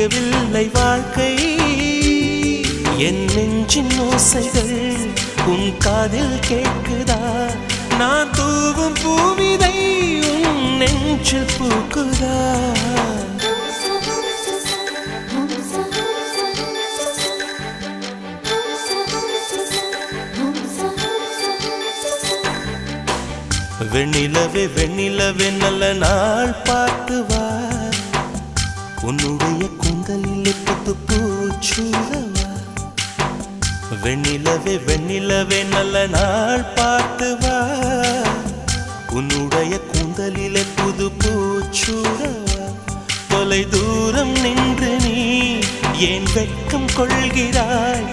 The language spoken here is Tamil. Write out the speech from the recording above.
விடியவில்லை வாழ்க்கை என் நெஞ்சின் ஓசைகள் உன் காதில் கேட்குதா நான் தூவும் பூவிதை உன் நெஞ்சில் பூக்குதா வெண்ணிலவே வெண்ணிலவே நல்ல நாள் பார்த்து வா உன்னுடைய கூந்தலில் புத்து பூச்சூடவா வெண்ணிலவே வெண்ணிலவே நல்ல நாள் பார்த்து வா உன்னுடைய கூந்தலில் புது பூச்சூடவா தொலை தூரம் நின்று நீ ஏன் வெட்கம் கொள்கிறாய்